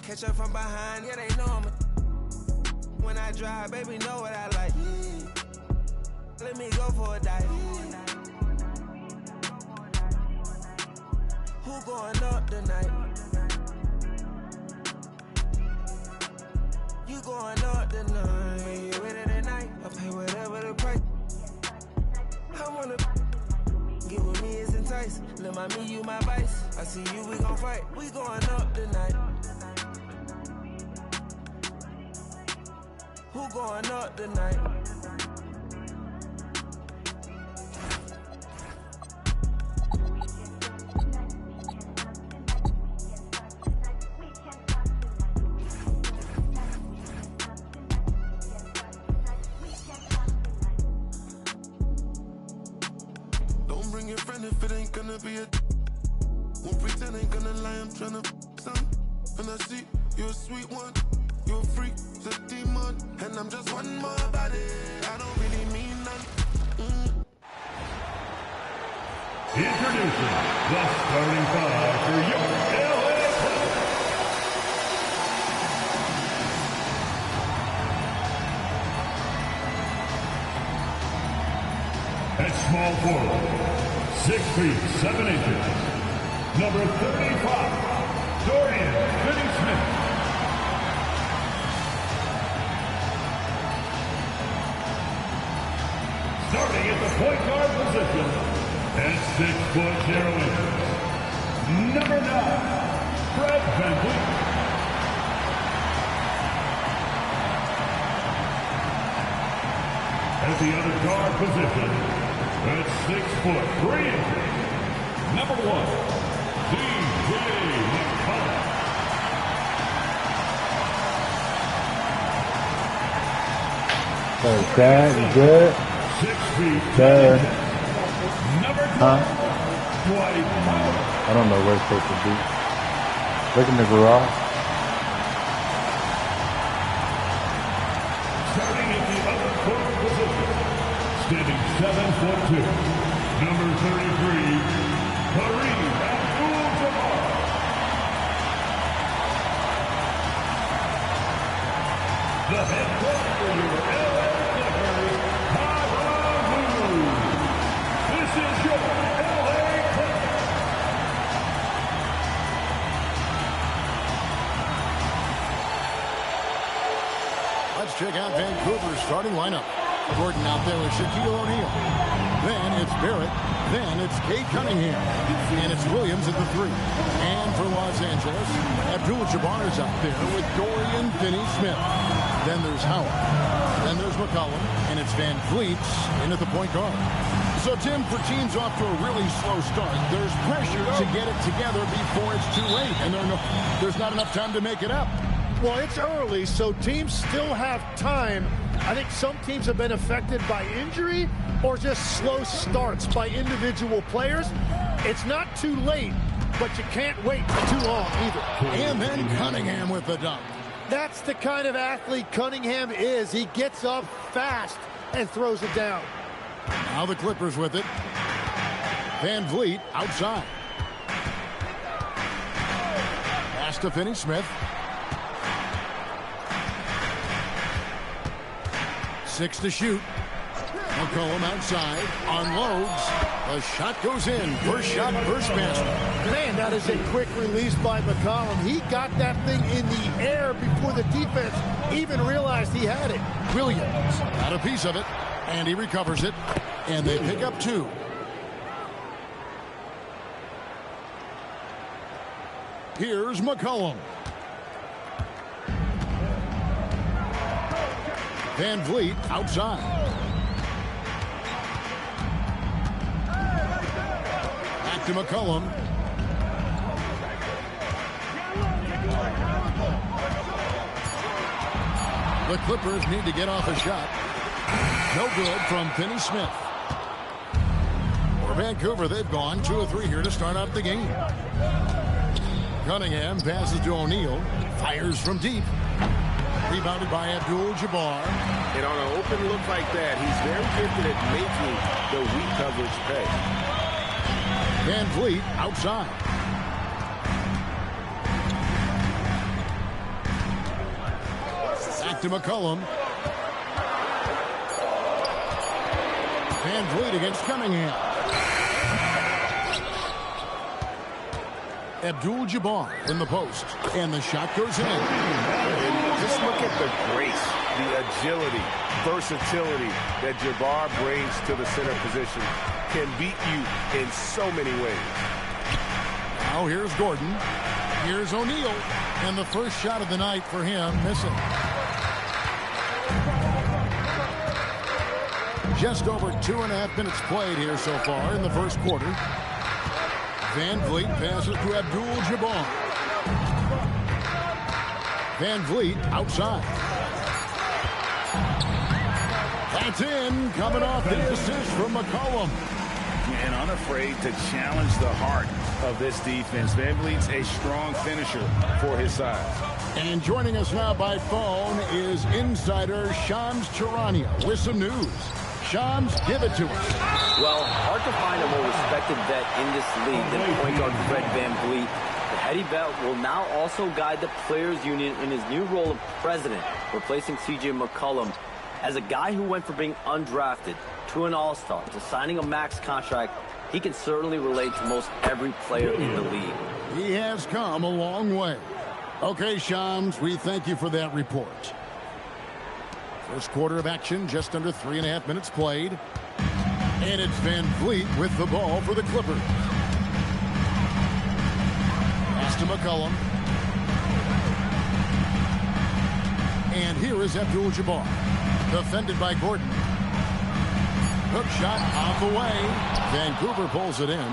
catch up from behind, yeah, they know I'm a. When I drive, baby, know what I like. Let me go for a dive. Who going up tonight? You going up tonight? You ready tonight? I pay whatever the price. I wanna get with me is entice. Let my me, you my vice. I see you, we gon' fight. We going up tonight. Who going up tonight? Don't bring your friend if it ain't gonna be a. Won't pretend ain't gonna lie, I'm tryna some. And I see you're a sweet one, you're a freak, it's a demon. And I'm just one more body, I don't really mean none. Introducing the starting five for your LA Clippers. At small forward, 6 feet 7 inches, number 35, Dorian Finney-Smith. Starting at the point guard position, at 6 foot 0 inches, number 9, Fred VanVleet. At the other guard position, at 6 foot 3 inches, number 1, DJ McCollum. Okay, you good? 6 feet 10 inches, number 2, Dwight Howard. I don't know where it's supposed to be. Look in the garage. Starting at the other court position, standing 7 foot 2, number 33, Kareem Abdul-Jabbar. The head coach for your LA Clippers, Tyronn Lue. This is your LA Clippers. Let's check out Vancouver's starting lineup. Gordon out there with Shaquille O'Neal. Then it's Barrett. Then it's Cade Cunningham. And it's Williams at the 3. And for Los Angeles, Abdul-Jabbar is out there with Dorian Finney-Smith. Then there's Howard. Then there's McCollum. And it's VanVleet in at the point guard. So, Tim, for teams off to a really slow start, there's pressure to get it together before it's too late. And there's not enough time to make it up. Well, it's early, so teams still have time. I think some teams have been affected by injury or just slow starts by individual players. It's not too late, but you can't wait for too long either. And then Cunningham with the dunk. That's the kind of athlete Cunningham is. He gets up fast and throws it down. Now the Clippers with it. VanVleet outside. Pass to Finney-Smith. 6 to shoot. McCollum outside, unloads. The shot goes in. First shot, first basket. Man, that is a quick release by McCollum. He got that thing in the air before the defense even realized he had it. Williams got a piece of it, and he recovers it, and they pick up 2. Here's McCollum. VanVleet outside. Back to McCollum. The Clippers need to get off a shot. No good from Finney-Smith. For Vancouver, they've gone 2 of 3 here to start out the game. Cunningham passes to O'Neal. Fires from deep. Rebounded by Abdul-Jabbar. And on an open look like that, he's very gifted at making the weak coverage pay. VanVleet outside. Back to McCollum. Van Vliet against Cunningham. Abdul-Jabbar in the post. And the shot goes in. And just look at the grace, the agility, versatility that Jabbar brings to the center position. Can beat you in so many ways. Now here's Gordon. Here's O'Neal. And the first shot of the night for him, missing. Just over 2.5 minutes played here so far in the first quarter. Van Vliet passes to Abdul-Jabbar. Van Vliet outside. That's in, coming off the assist from McCollum. And unafraid to challenge the heart of this defense. Van Vliet's a strong finisher for his size. And joining us now by phone is insider Shams Charania with some news. Shams, give it to us. Well, hard to find a more respected vet in this league than point guard Fred Van Vliet. But Eddie Bell will now also guide the Players Union in his new role of president, replacing C.J. McCollum. As a guy who went from being undrafted to an all-star to signing a max contract, he can certainly relate to most every player in the league. He has come a long way. Okay, Shams, we thank you for that report. First quarter of action, just under 3.5 minutes played. And it's Van Vliet with the ball for the Clippers. Pass to McCollum. And here is Abdul-Jabbar. Defended by Gordon. Hook shot off the way. Vancouver pulls it in.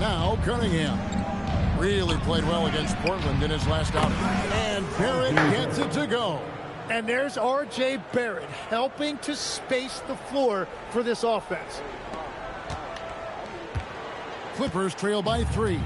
Now Cunningham. Really played well against Portland in his last outing. And Barrett gets it to go. And there's R.J. Barrett helping to space the floor for this offense. Clippers trail by 3.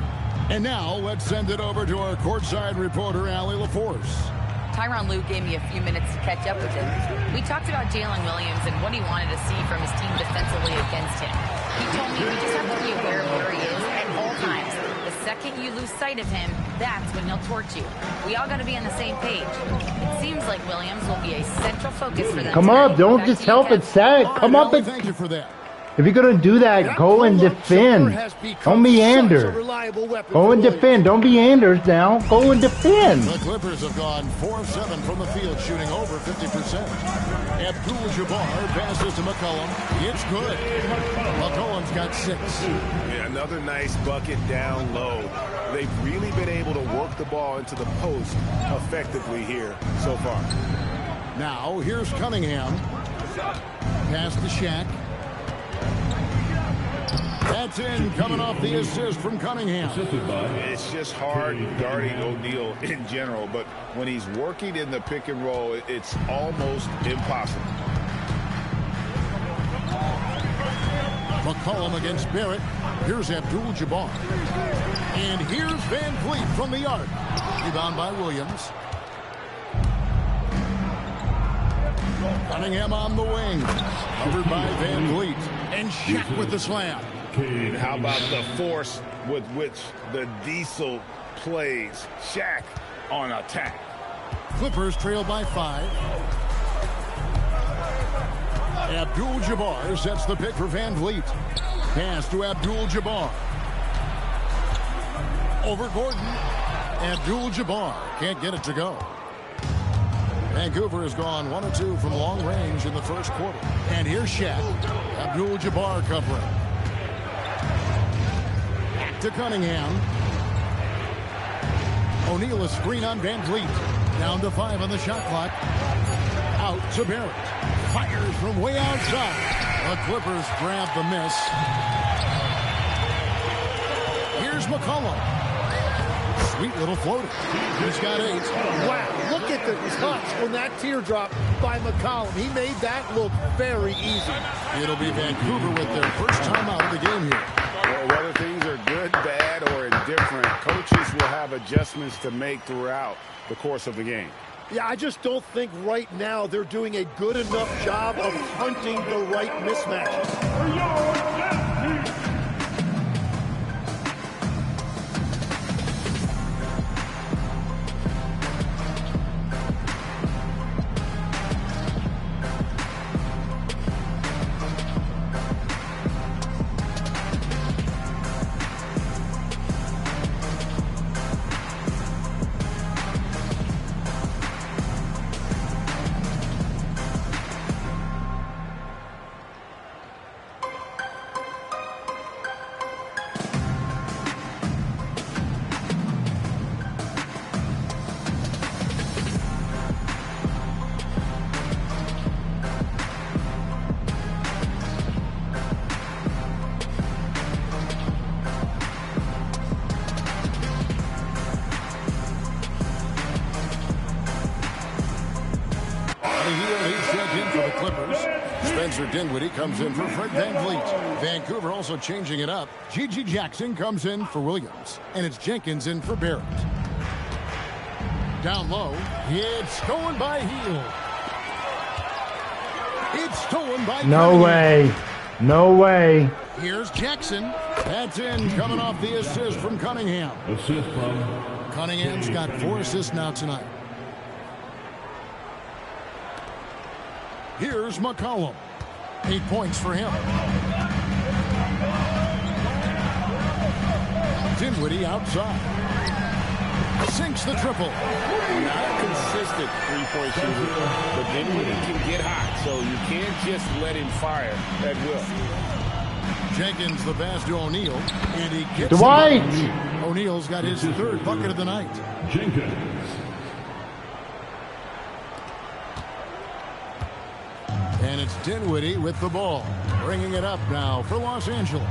And now let's send it over to our courtside reporter, Allie LaForce. Tyronn Lue gave me a few minutes to catch up with him. We talked about Jalen Williams and what he wanted to see from his team defensively against him. He told me we just have to be aware of where he is at all times. The second you lose sight of him, that's when he'll torch you. We all got to be on the same page. It seems like Williams will be a central focus for them. Come up, don't just help it set. Come up and thank you for that. If you're gonna do that, go and defend. Don't meander. Go and defend. Don't meander now. Go and defend. The Clippers have gone 4 of 7 from the field, shooting over 50%. Abdul-Jabbar passes to McCollum. It's good. McCollum's got 6. Yeah, another nice bucket down low. They've really been able to work the ball into the post effectively here so far. Now here's Cunningham. Pass to Shaq. That's in, coming off the assist from Cunningham. It's just hard guarding O'Neal in general, but when he's working in the pick and roll, it's almost impossible. McCollum against Barrett. Here's Abdul-Jabbar. And here's Van Vliet from the arc. Rebound by Williams. Cunningham on the wing. Covered by Van Vliet. And Shaq with the slam. And how about the force with which the Diesel plays? Shaq on attack. Clippers trail by 5. Abdul-Jabbar sets the pick for Van Vliet. Pass to Abdul-Jabbar. Over Gordon. Abdul-Jabbar can't get it to go. Vancouver has gone 1 of 2 from long range in the first quarter. And here's Shaq. Abdul-Jabbar covering. Back to Cunningham. O'Neal a screen on Van Vliet. Down to 5 on the shot clock. Out to Barrett. Fires from way outside. The Clippers grab the miss. Here's McCollum. Sweet little floater. He's got 8. Wow, look at the touch on that teardrop by McCollum. He made that look very easy. It'll be Vancouver with their first time out of the game here. Well, whether things are good, bad, or indifferent, coaches will have adjustments to make throughout the course of the game. Yeah, I just don't think right now they're doing a good enough job of hunting the right mismatches. Spencer Dinwiddie comes in for Fred VanVleet. Vancouver also changing it up. G.G. Jackson comes in for Williams. And it's Jenkins in for Barrett. Down low, it's stolen by Hield. It's stolen by No way. No way. Here's Jackson. That's in, coming off the assist from Cunningham. Assist from Cunningham's got 4 assists now tonight. Here's McCollum. 8 points for him. Dinwiddie outside. Sinks the triple. Not a consistent three-point shooter, but Dinwiddie can get hot, so you can't just let him fire at will. Jenkins the pass to O'Neal, and he gets Dwight. O'Neal's got his 3rd bucket of the night. Jenkins. And it's Dinwiddie with the ball, bringing it up now for Los Angeles.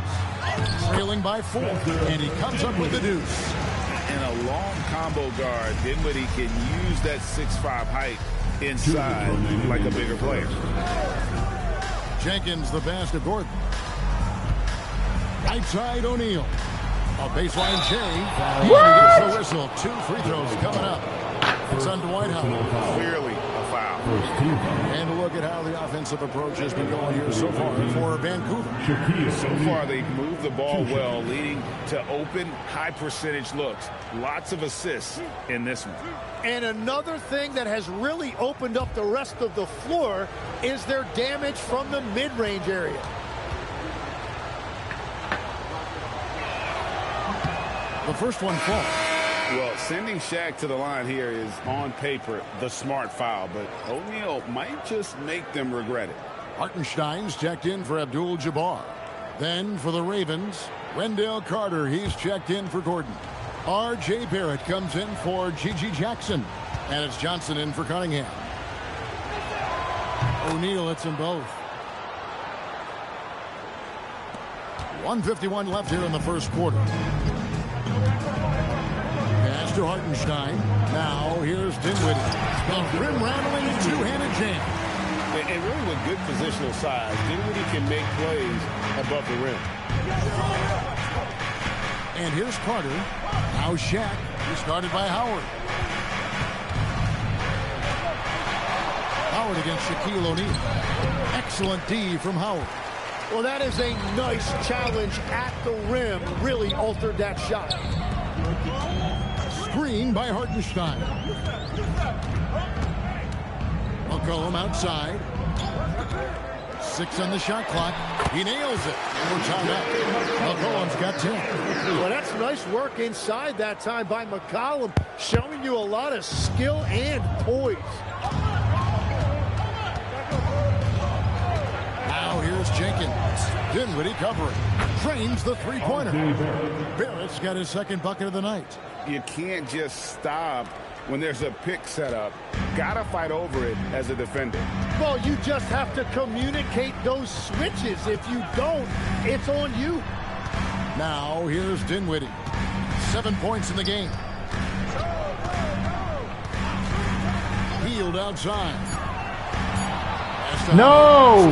Trailing by 4, and he comes up with the deuce. And a long combo guard, Dinwiddie can use that 6'5" height inside like a bigger player. Jenkins the pass to Gordon. Right side O'Neal. A baseline J. And he gets the whistle. 2 free throws coming up. It's on Dwight Howard. Clearly a foul. And a look at how the offensive approach has been going here so far for Vancouver. So far, they've moved the ball well, leading to open, high-percentage looks. Lots of assists in this one. And another thing that has really opened up the rest of the floor is their damage from the mid-range area. The first one falls. Well, sending Shaq to the line here is, on paper, the smart foul, but O'Neal might just make them regret it. Hartenstein's checked in for Abdul-Jabbar. Then for the Ravens, Wendell Carter, he's checked in for Gordon. R.J. Barrett comes in for G.G. Jackson. And it's Johnson in for Cunningham. O'Neal hits them both. 1:51 left here in the first quarter. Pass to Hartenstein. Now here's Dinwiddie. The rim-rattling two-handed jam. And really with good positional size, Dinwiddie can make plays above the rim. And here's Carter. Now Shaq. He's guarded by Howard. Howard against Shaquille O'Neal. Excellent D from Howard. Well, that is a nice challenge at the rim. Really altered that shot. Screen by Hartenstein. McCollum outside. 6 on the shot clock. He nails it. We're tied up. McCollum's got 10. Well, that's nice work inside that time by McCollum, showing you a lot of skill and poise. Now here's Jenkins. Dinwiddie covering. Drains the three-pointer. Barrett's got his 2nd bucket of the night. You can't just stop when there's a pick set up. Gotta fight over it as a defender. Well, you just have to communicate those switches. If you don't, it's on you. Now here's Dinwiddie. 7 points in the game. Hield outside. No!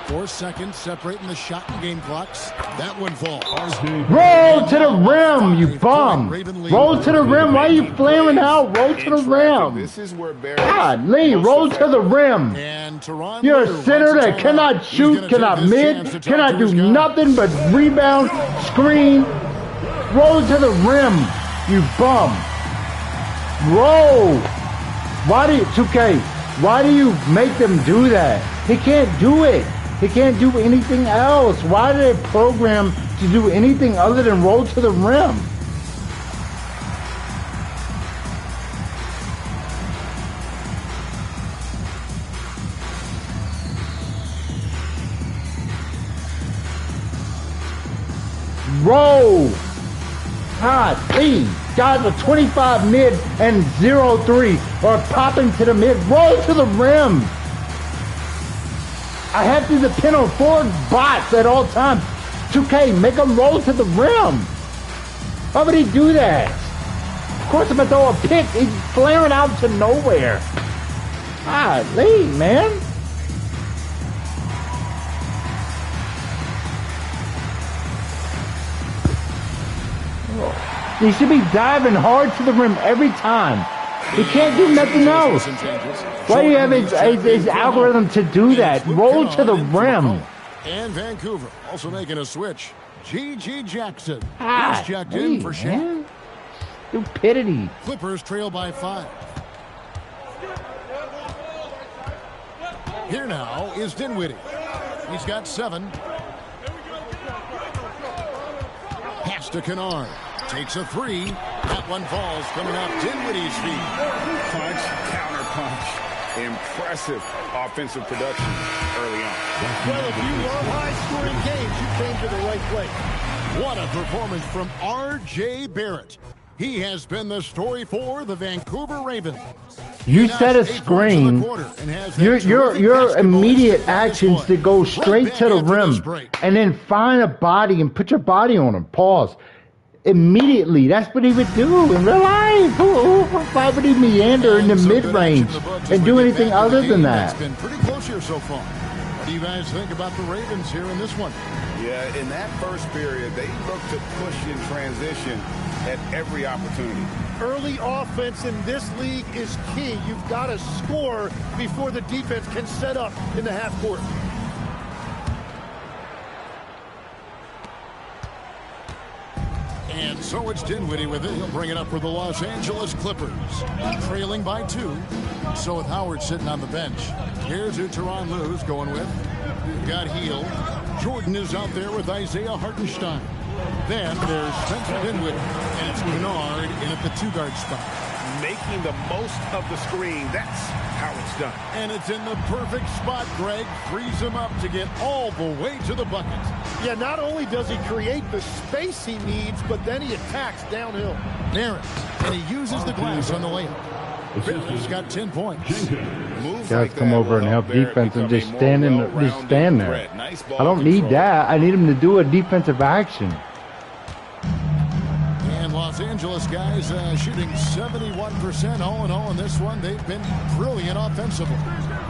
4 seconds separating the shot and game clocks. That one falls. Roll to the rim, you bum. Roll to the rim. Why are you flaring out? Roll to the rim. This is where Barrett. God, Lee, roll to the rim. You're a center that cannot shoot, cannot mid, cannot do nothing but rebound, screen. Roll to the rim, you bum. Roll. Why do you, 2K, why do you make them do that? He can't do it. He can't do anything else. Why did they program to do anything other than roll to the rim? Roll. God, please. Guys are 25 mid and 0-3 or popping to the mid. Roll to the rim. I have to depend on 4 bots at all times. 2K, make them roll to the rim. Why would he do that? Of course, I'm going to throw a pick. He's flaring out to nowhere. Golly, man. He should be diving hard to the rim every time. He can't do nothing else. Why do you have his algorithm to do that? Roll to the rim. And Vancouver also making a switch. G.G. Jackson is checked in for Shane. Stupidity. Clippers trail by 5. Here now is Dinwiddie. He's got 7. Pass to Kennard. Takes a 3. That one falls coming off Dinwiddie's feet. Punch, counter punch. Impressive offensive production early on. Well, if you love high-scoring games, you came to the right place. What a performance from R.J. Barrett. He has been the story for the Vancouver Ravens. You set a screen. Your immediate actions to go straight to the rim and then find a body and put your body on him. Pause. Immediately, that's what he would do in real life. Why would he meander in the mid-range and do anything other than that? It's been pretty close here so far. What do you guys think about the Ravens here in this one? Yeah, in that first period, they looked to push in transition at every opportunity. Early offense in this league is key. You've got to score before the defense can set up in the half court. And so it's Dinwiddie with it. He'll bring it up for the Los Angeles Clippers. Trailing by 2. So with Howard sitting on the bench. Here's who Tyronn Lue's going with. We've got Hield. Jordan is out there with Isaiah Hartenstein. Then there's Spencer Dinwiddie. And it's Kennard in at the 2-guard spot. Making the most of the screen. That's how it's done. And it's in the perfect spot, Greg. Frees him up to get all the way to the bucket. Yeah, not only does he create the space he needs, but then he attacks downhill. Barrett, and he uses the glass on the layup. Barrett's got 10 points. Guys come over and help defense and just stand there. I don't need that. I need him to do a defensive action. And Los Angeles guys shooting 71% all in all in this one. They've been brilliant offensively.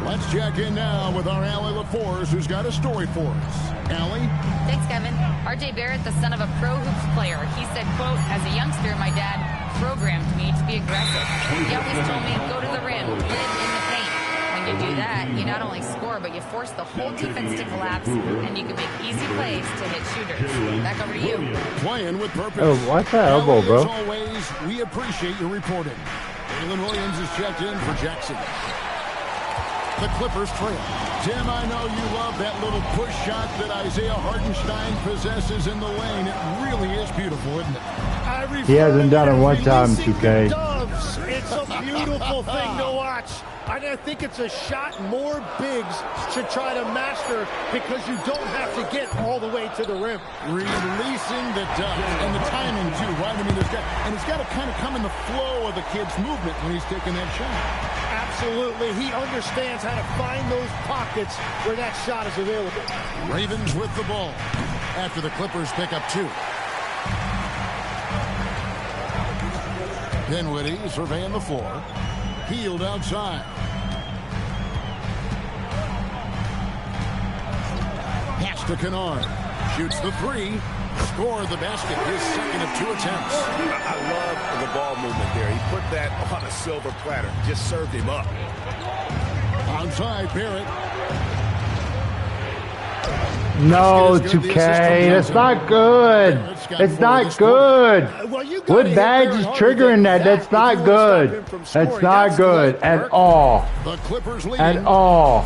Let's check in now with our Allie LaForce, who's got a story for us. Allie? Thanks, Kevin. R.J. Barrett, the son of a pro hoops player. He said, quote, as a youngster, my dad programmed me to be aggressive. He always told me, go to the rim, live in the paint. When you do that, you not only score, but you force the whole defense to collapse, and you can make easy plays to hit shooters. Back over to you. Playing with purpose. Oh, what's that elbow, bro? As always, we appreciate your reporting. Jalen Williams is checked in for Jackson. The Clippers trail. Tim, I know you love that little push shot that Isaiah Hartenstein possesses in the lane. It really is beautiful, isn't it? He hasn't done it one time, 2K. It's a beautiful thing to watch. I think it's a shot more bigs should try to master because you don't have to get all the way to the rim. Releasing the dunk and the timing too, right? I mean, it's got to kind of come in the flow of the kid's movement when he's taking that shot. Absolutely. He understands how to find those pockets where that shot is available. Ravens with the ball after the Clippers pick up 2. Dinwiddie surveying the floor. Hield outside. Pass to Kennard. Shoots the 3. Score the basket. His second of 2 attempts. I love the ball movement there. He put that on a silver platter. Just served him up. Onside, Barrett. No, 2K. That's not good. It's not good. Wood Badge is triggering that. That's not good. That's not good at all. At all.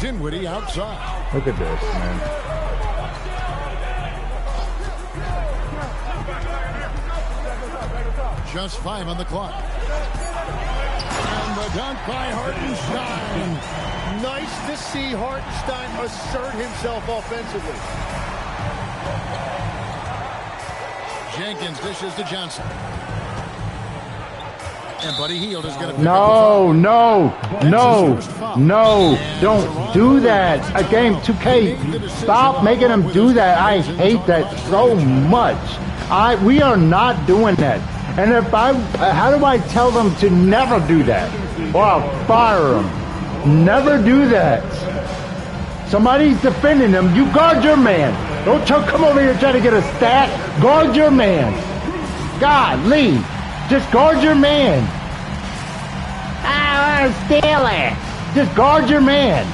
Dinwiddie outside. Look at this, man. Just 5 on the clock. And the dunk by Hartenstein. Nice to see Hartenstein assert himself offensively. Jenkins dishes to Johnson. And Buddy Hield is going to No. Don't do that. Again, 2K, stop making him do that. I hate that so much. We are not doing that. And how do I tell them to never do that? Or I'll fire them. Never do that. Somebody's defending them. You guard your man. Don't come over here trying to get a stat. Guard your man. Golly. Just guard your man. I want to steal it. Just guard your man.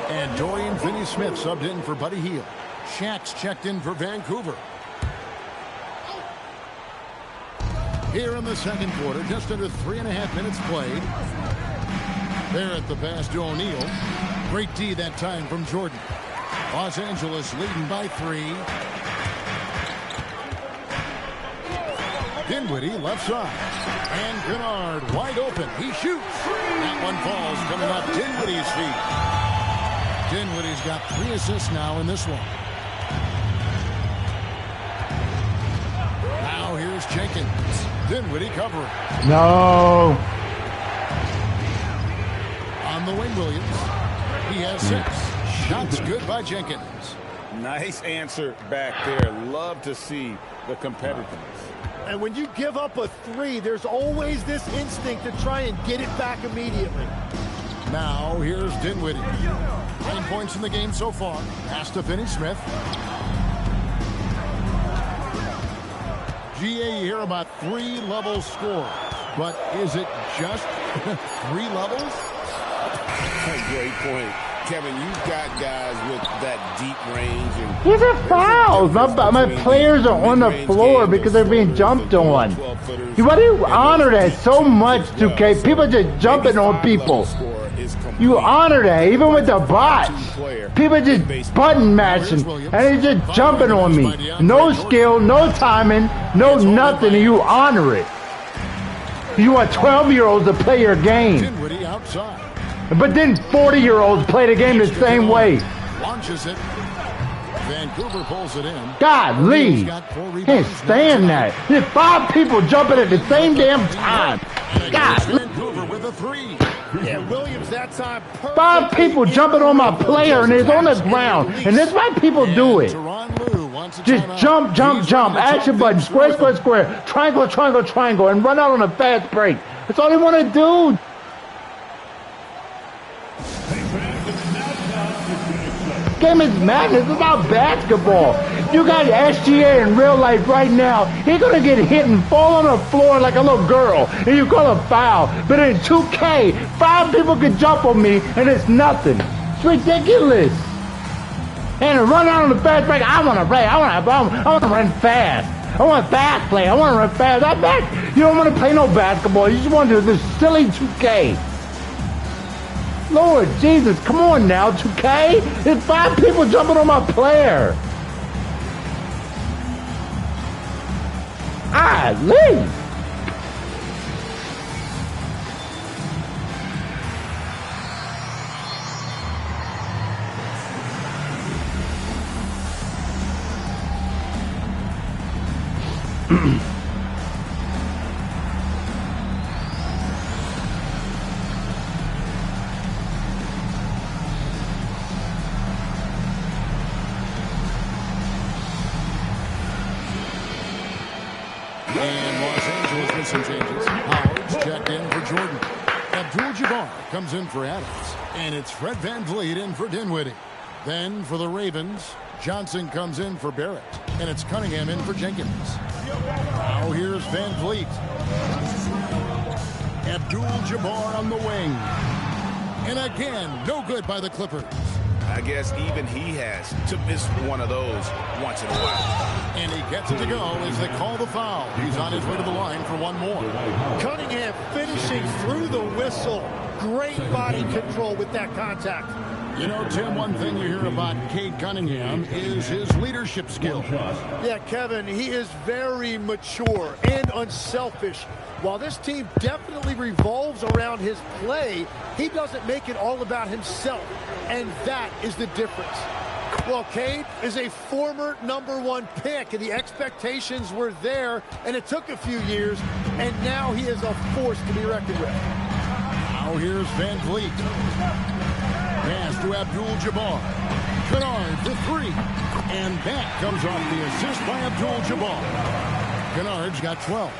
And Dorian Finney-Smith subbed in for Buddy Hield. Shack's checked in for Vancouver. Here in the second quarter, just under 3.5 minutes played. Barrett the pass to O'Neal. Great D that time from Jordan. Los Angeles leading by 3. Dinwiddie left side. And Kennard wide open. He shoots. That one falls coming off Dinwiddie's feet. Dinwiddie's got 3 assists now in this one. Now here's Jenkins. Dinwiddie covering. No. On the wing, Williams. He has 6. Shots good by Jenkins. Nice answer back there. Love to see the competitiveness. And when you give up a 3, there's always this instinct to try and get it back immediately. Now here's Dinwiddie. 9 points in the game so far. Pass to Finney-Smith. GA, you hear about 3-level score. But is it just 3 levels? Great point. Kevin, you've got guys with that deep range. And these are fouls. My players are on the floor because they're being jumped on. Why do you honor that so much, 2K? People just jumping on people. You honor that, even with the bots. People just button matching, and they're just jumping on me. No skill, no timing, no nothing, and you honor it. You want 12-year-olds to play your game. Dinwiddie outside. But then 40-year-olds play the game the same way. Launches it. Vancouver pulls it in. Golly. Can't stand that. There's 5 people jumping at the same damn time. God. Vancouver with a 3. Yeah, Williams that time. 5 people jumping on my player and it's on the ground. And that's why people do it. Just jump, jump, jump. Action button. Square, square, square. Triangle, triangle, triangle. And run out on a fast break. That's all they want to do. Game is madness. It's about basketball. You got SGA in real life right now. He's going to get hit and fall on the floor like a little girl. And you call a foul. But in 2K, 5 people could jump on me and it's nothing. It's ridiculous. And run out on the fast break. I want to play. I want to run fast. I want fast play. I want to run fast. I bet you don't want to play no basketball. You just want to do this silly 2K. Lord Jesus, come on now, 2K. There's 5 people jumping on my player. Golly. And Los Angeles with some changes. Howard's checked in for Jordan. Abdul-Jabbar comes in for Adams. And it's Fred VanVleet in for Dinwiddie. Then for the Ravens, Johnson comes in for Barrett. And it's Cunningham in for Jenkins. Now here's VanVleet. Abdul-Jabbar on the wing. And again, no good by the Clippers. I guess even he has to miss one of those once in a while. And he gets it to go as they call the foul. He's on his way to the line for one more. Cunningham finishing through the whistle. Great body control with that contact. You know, Tim, one thing you hear about Cade Cunningham is his leadership skills. Yeah, Kevin, he is very mature and unselfish. While this team definitely revolves around his play, he doesn't make it all about himself, and that is the difference. Well, Cade is a former #1 pick, and the expectations were there, and it took a few years, and now he is a force to be reckoned with. Now here's Van Vliet. Pass to Abdul-Jabbar. Kennard for three. And that comes off the assist by Abdul-Jabbar. Kennard's got 12.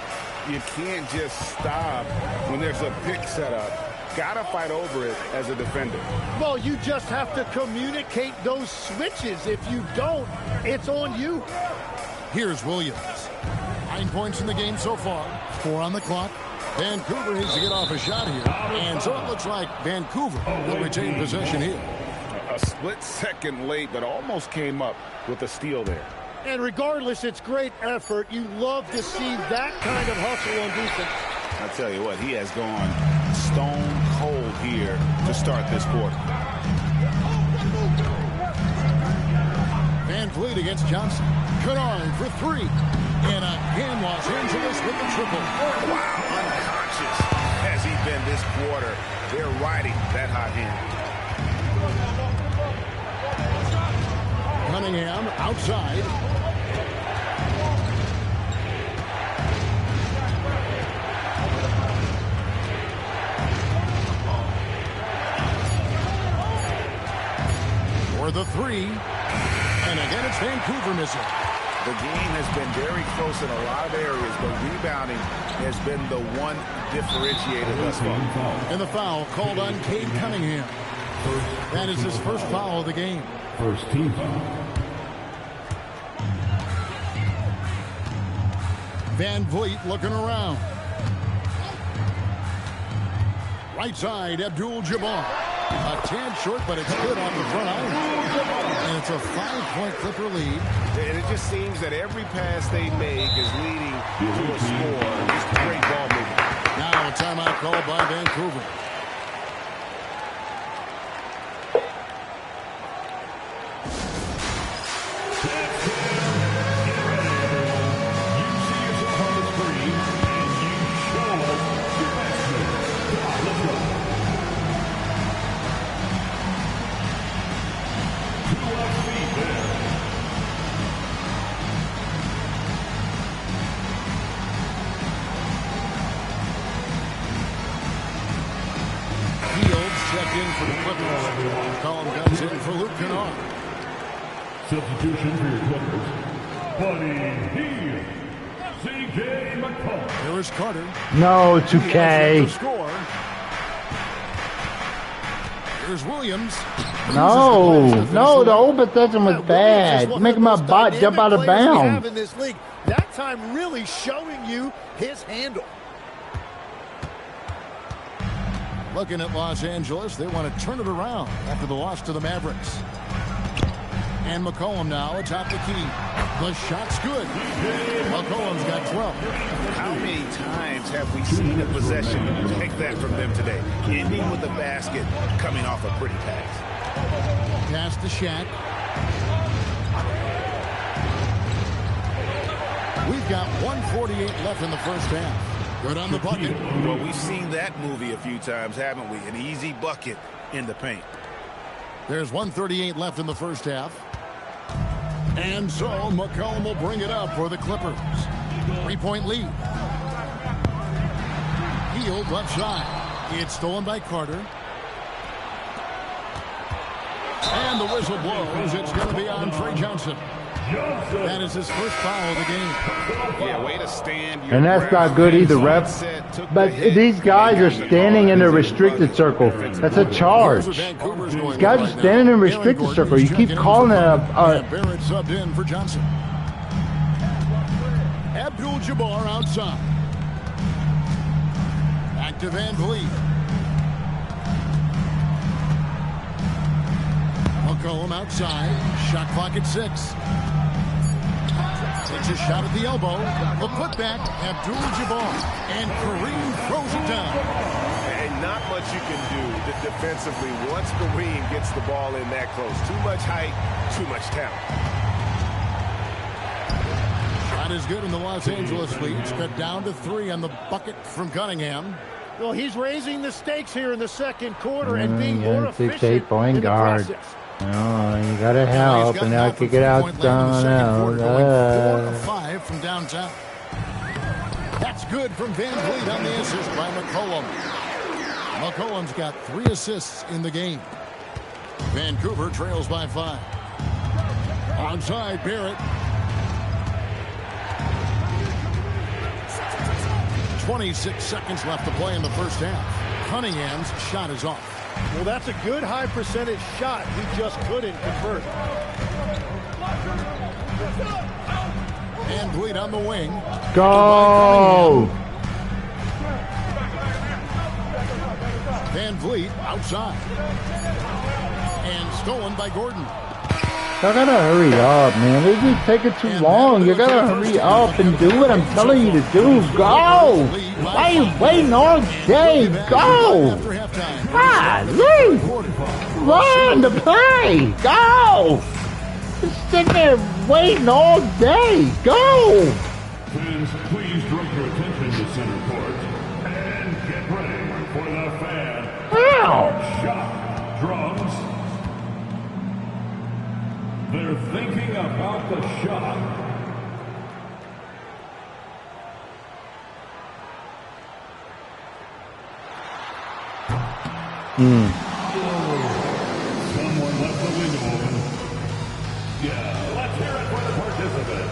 You can't just stop when there's a pick set up. Gotta fight over it as a defender. Well, you just have to communicate those switches. If you don't, it's on you. Here's Williams. 9 points in the game so far. 4 on the clock. Vancouver needs to get off a shot here. And so it looks like Vancouver will retain possession here. A split second late, but almost came up with a steal there. And regardless, it's great effort. You love to see that kind of hustle on defense. I tell you what, he has gone stone cold here to start this quarter. Van Vliet against Johnson. Kennard for three. And again, Los Angeles with the triple. Wow, unconscious has he been this quarter. They're riding that hot hand. Cunningham outside. For the three. And again, it's Vancouver missing. The game has been very close in a lot of areas, but rebounding has been the one differentiator thus far. And the foul called on Cade Cunningham. That is his first foul of the game. First team foul. Van Vliet looking around. Right side, Abdul-Jabbar. A tad short, but it's good on the front iron. And it's a 5-point Clipper lead. And it just seems that every pass they make is leading to a score. It's great ball movement. Now a timeout called by Vancouver. Substitution for your Clippers, Buddy Hield, C.J. McCollum. There is Carter. No, 2K. Here's Williams. No, the whole possession was bad. Making my bot jump out of bounds. In this league, that time really showing you his handle. Looking at Los Angeles, they want to turn it around after the loss to the Mavericks. And McCollum now atop the key. The shot's good. McCollum's got 12. How many times have we seen a possession take that from them today? Ending with a basket, coming off a pretty pass. Pass to Shaq. We've got 1:48 left in the first half. Good on the bucket. Well, we've seen that movie a few times, haven't we? An easy bucket in the paint. There's 1:38 left in the first half. And so McCollum will bring it up for the Clippers. 3-point lead. Hield left side. It's stolen by Carter. And the whistle blows. It's going to be on Trey Johnson. That is his first foul of the game. Yeah, way to stand. And that's not good either, ref. But these guys are standing in a restricted circle. That's a charge. These guys are standing in a restricted circle. You keep calling it a Barrett subbed in for Johnson. Abdul-Jabbar outside. Back to Van Vliet. McCollum outside. Shot clock at 6. Takes a shot at the elbow. The putback, Abdul-Jabbar. And Kareem throws it down. And not much you can do defensively once Kareem gets the ball in that close. Too much height, too much talent. Shot is good in the Los Angeles lead. It's cut down to 3 on the bucket from Cunningham. Well, he's raising the stakes here in the second quarter and being more efficient 6'8" point in the guard. process. Oh, you gotta help, and I could get out down. 4 of 5 from downtown. That's good from Van Vliet on the assist by McCollum. McCollum's got 3 assists in the game. Vancouver trails by 5. Onside, Barrett. 26 seconds left to play in the first half. Cunningham's shot is off. Well, that's a good high percentage shot. He just couldn't convert. Van Vliet on the wing. Go! Van Vliet outside. And stolen by Gordon. I gotta hurry up, man. This is taking too long. You gotta hurry up and do what I'm telling you to do. Go! Why are you waiting all day? Go! Golly! Run to play! Go! Just sit there waiting all day. Go! Fans, please direct your attention to center court and get ready for the fan. Ow! Shot drums. They're thinking about the shot. Someone left the window open. Yeah, let's hear it for the participant.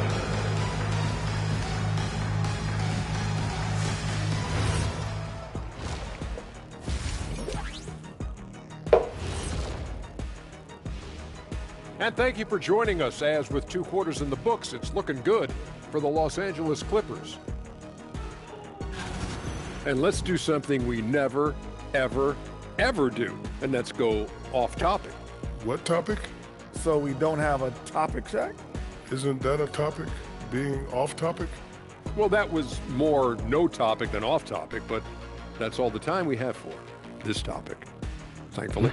And thank you for joining us, as with 2 quarters in the books, it's looking good for the Los Angeles Clippers. And let's do something we never, ever, ever do, and that's go off topic. What topic? So we don't have a topic, Shaq? Isn't that a topic? Being off topic? Well, that was more no topic than off topic, but that's all the time we have for this topic, thankfully.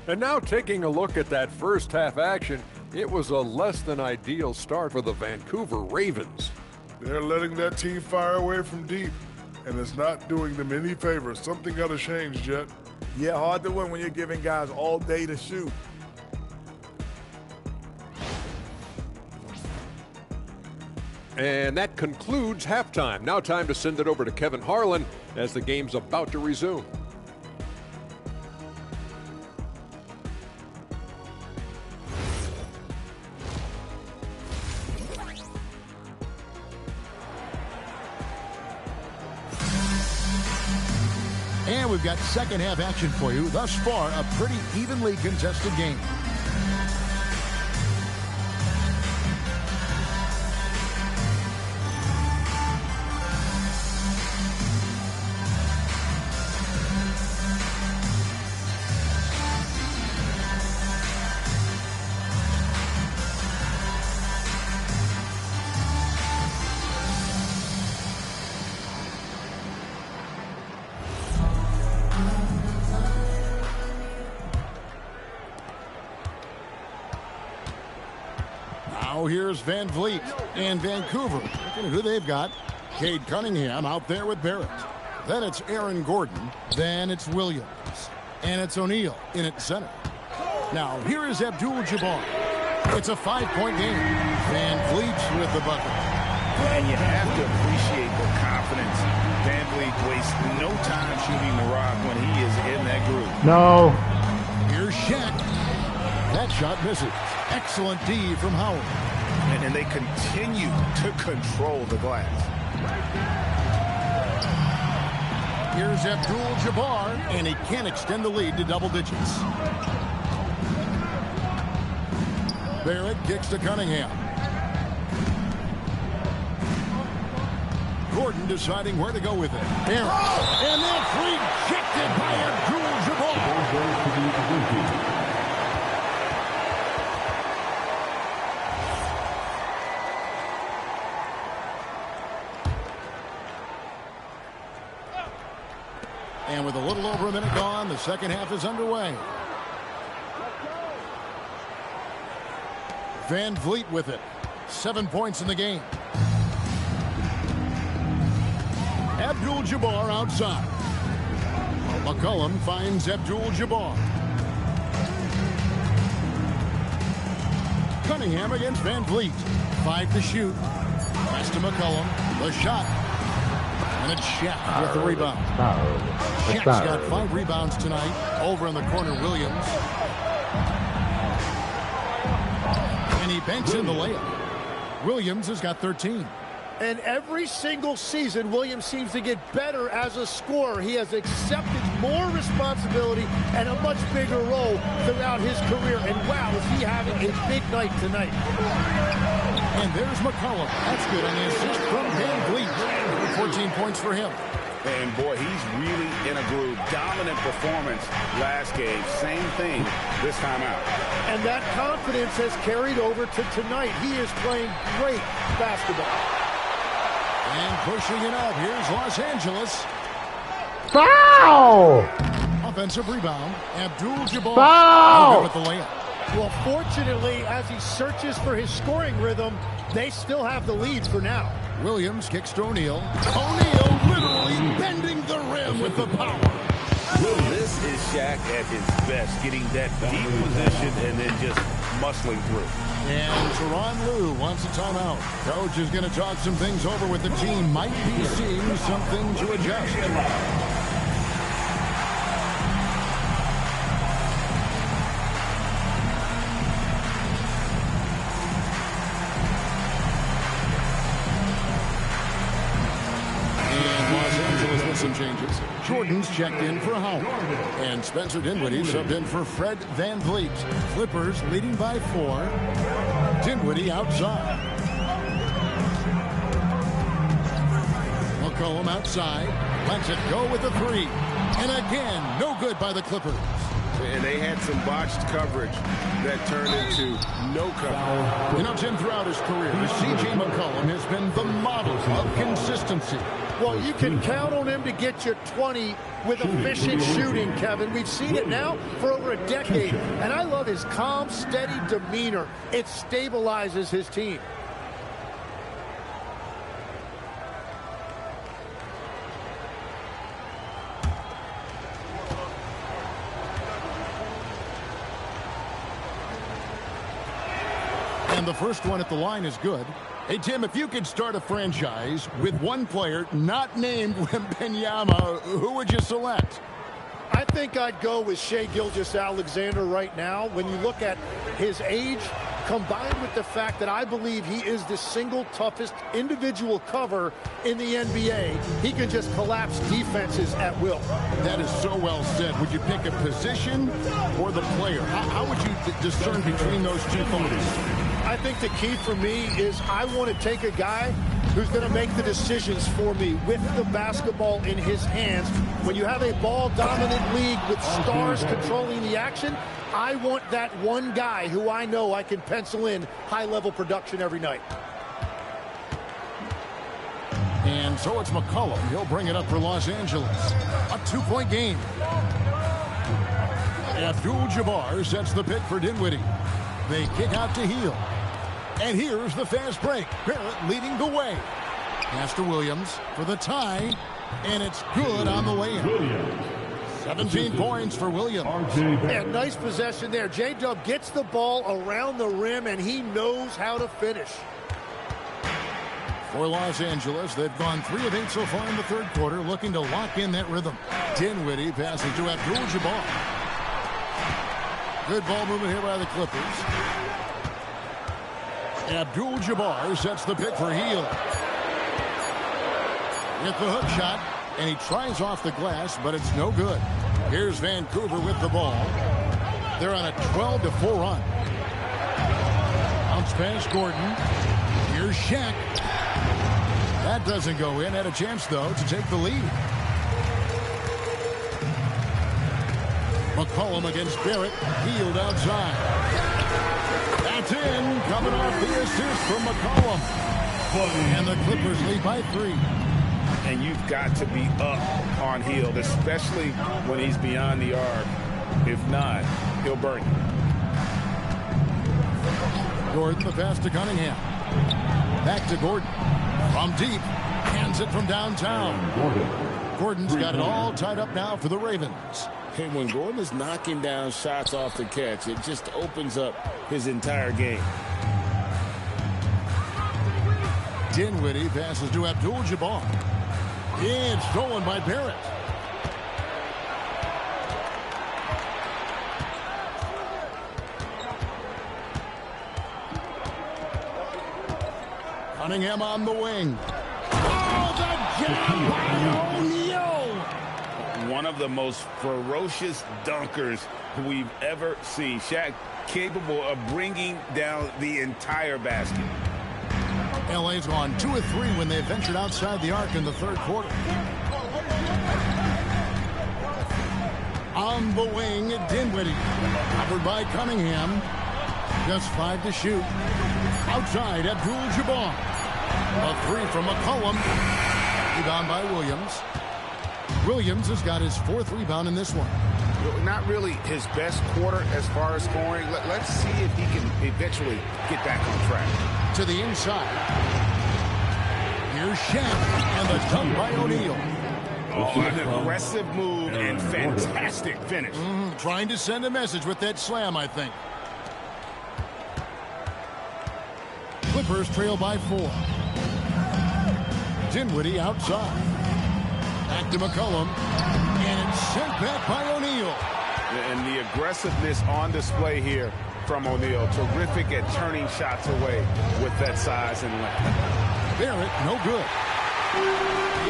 And now taking a look at that first half action, it was a less than ideal start for the Vancouver Ravens. They're letting that team fire away from deep, and it's not doing them any favors. Something got to change, Jet. Yeah, hard to win when you're giving guys all day to shoot. And that concludes halftime. Now time to send it over to Kevin Harlan as the game's about to resume. And we've got second half action for you. Thus far, a pretty evenly contested game. Here's Van Vliet and Vancouver. Look at who they've got. Cade Cunningham out there with Barrett. Then it's Aaron Gordon. Then it's Williams. And it's O'Neal in at center. Now, here is Abdul-Jabbar. It's a 5-point game. Van Vliet's with the bucket. And you have to appreciate the confidence. Van Vliet wastes no time shooting the rock when he is in that groove. No. Here's Shaq. That shot misses. Excellent D from Howard. And they continue to control the glass. Here's Abdul-Jabbar, and he can't extend the lead to double digits. Barrett kicks to Cunningham. Gordon deciding where to go with it. Barrett. And that's rejected by Abdul-Jabbar. And with a little over a minute gone, the second half is underway. Van Vliet with it. 7 points in the game. Abdul-Jabbar outside. McCollum finds Abdul-Jabbar. Cunningham against Van Vliet. 5 to shoot. Pass to McCollum. The shot. And it's Shaq with the rebound. Shaq's got 5 rebounds tonight. Over in the corner, Williams. And he banks in the layup. Williams has got 13. And every single season, Williams seems to get better as a scorer. He has accepted more responsibility and a much bigger role throughout his career. And wow, is he having a big night tonight. And there's McCollum. That's good on the assist from Van Vliet. 14 points for him. And boy, he's really in a groove. Dominant performance last game. Same thing this time out. And that confidence has carried over to tonight. He is playing great basketball. And pushing it out, here's Los Angeles. Foul! Offensive rebound, Abdul-Jabbar. Foul! With the layup. Well, fortunately, as he searches for his scoring rhythm, they still have the lead for now. Williams kicks to O'Neal. O'Neal literally bending the rim with the power. This is Shaq at his best, getting that deep position and then just muscling through. And Tyronn Lue wants a timeout. Coach is going to talk some things over with the team. Might be seeing something to adjust. Some changes. Jordan's checked in for Howard. And Spencer Dinwiddie subbed in for Fred Van Vliet. Clippers leading by 4. Dinwiddie outside. McCollum outside. Lets it go with the 3. And again, no good by the Clippers. And they had some botched coverage that turned into no coverage. You know, Jim, throughout his career, C.J. McCollum has been the model of consistency. Well, you can count on him to get you 20 with efficient shooting, Kevin. We've seen it now for over a decade. And I love his calm, steady demeanor. It stabilizes his team. And the first one at the line is good. Hey, Tim, if you could start a franchise with one player not named Wembanyama, who would you select? I think I'd go with Shai Gilgeous-Alexander right now. When you look at his age, combined with the fact that I believe he is the single toughest individual cover in the NBA, he can just collapse defenses at will. That is so well said. Would you pick a position or the player? How would you discern between those two things? I think the key for me is I want to take a guy who's going to make the decisions for me with the basketball in his hands. When you have a ball-dominant league with stars controlling the action, I want that one guy who I know I can pencil in high-level production every night. And so it's McCollum. He'll bring it up for Los Angeles. A 2-point game. Abdul-Jabbar sets the pick for Dinwiddie. They kick out to Hield. And here's the fast break. Barrett leading the way. Pass to Williams for the tie. And it's good on the layup. 17 points for Williams. Yeah, nice possession there. J-Dub gets the ball around the rim, and he knows how to finish. For Los Angeles, they've gone 3 of 8 so far in the third quarter, looking to lock in that rhythm. Dinwiddie passes to Abdul-Jabbar. Good ball movement here by the Clippers. Abdul-Jabbar sets the pick for Hield. Get the hook shot, and he tries off the glass, but it's no good. Here's Vancouver with the ball. They're on a 12-4 run. Bounce pass Gordon. Here's Shaq. That doesn't go in. Had a chance, though, to take the lead. McCollum against Barrett. Hield outside. That's in. Coming off the assist from McCollum. And the Clippers lead by 3. and you've got to be up on Hield, especially when he's beyond the arc. If not, he'll burn you. Gordon, the pass to Cunningham. Back to Gordon. From deep. Hands it from downtown. Gordon's got it all tied up now for the Ravens. And when Gordon is knocking down shots off the catch, it just opens up his entire game. Dinwiddie passes to Abdul-Jabbar. It's stolen by Barrett. Cunningham on the wing. Oh, the jam by O'Neal! One of the most ferocious dunkers we've ever seen. Shaq capable of bringing down the entire basket. LA's gone 2 of 3 when they ventured outside the arc in the third quarter. On the wing, Dinwiddie. Covered by Cunningham. Just 5 to shoot. Outside, Abdul-Jabbar. A 3 from McCollum. Rebound by Williams. Williams has got his 4th rebound in this one. Not really his best quarter as far as scoring. Let's see if he can eventually get back on track. To the inside. Here's Shaq. And the dunk by O'Neal. Oh, an aggressive move and fantastic finish. Trying to send a message with that slam, I think. Clippers trail by 4. Dinwiddie outside. Back to McCollum. And it's sent back by O'Neal. And the aggressiveness on display here from O'Neal. Terrific at turning shots away with that size and length. Barrett, no good.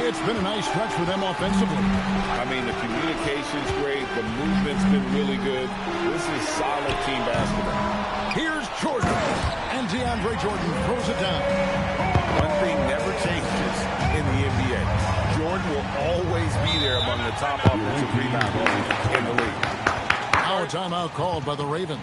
It's been a nice stretch for them offensively. I mean, the communication's great. The movement's been really good. This is solid team basketball. Here's Jordan. And DeAndre Jordan throws it down. One thing never changes in the NBA. Jordan will always be there among the top offensive rebounders in the league. Our timeout called by the Ravens.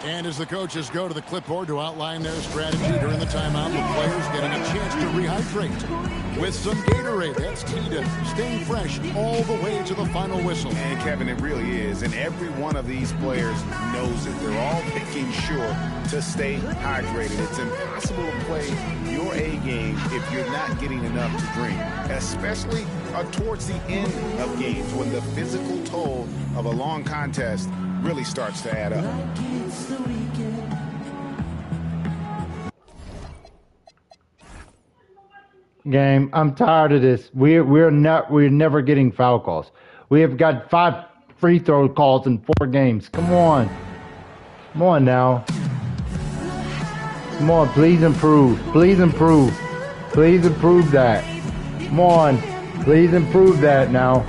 And as the coaches go to the clipboard to outline their strategy during the timeout, the players getting a chance to rehydrate with some Gatorade. That's key to staying fresh all the way to the final whistle. And Kevin, it really is. And every one of these players knows it. They're all making sure to stay hydrated. It's impossible to play your A game if you're not getting enough to drink, especially towards the end of games when the physical toll of a long contest really starts to add up. Game, I'm tired of this. We're never getting foul calls. We have got 5 free throw calls in 4 games. Come on. Come on now. Come on, please improve. Please improve. Please improve that. Come on. Please improve that now.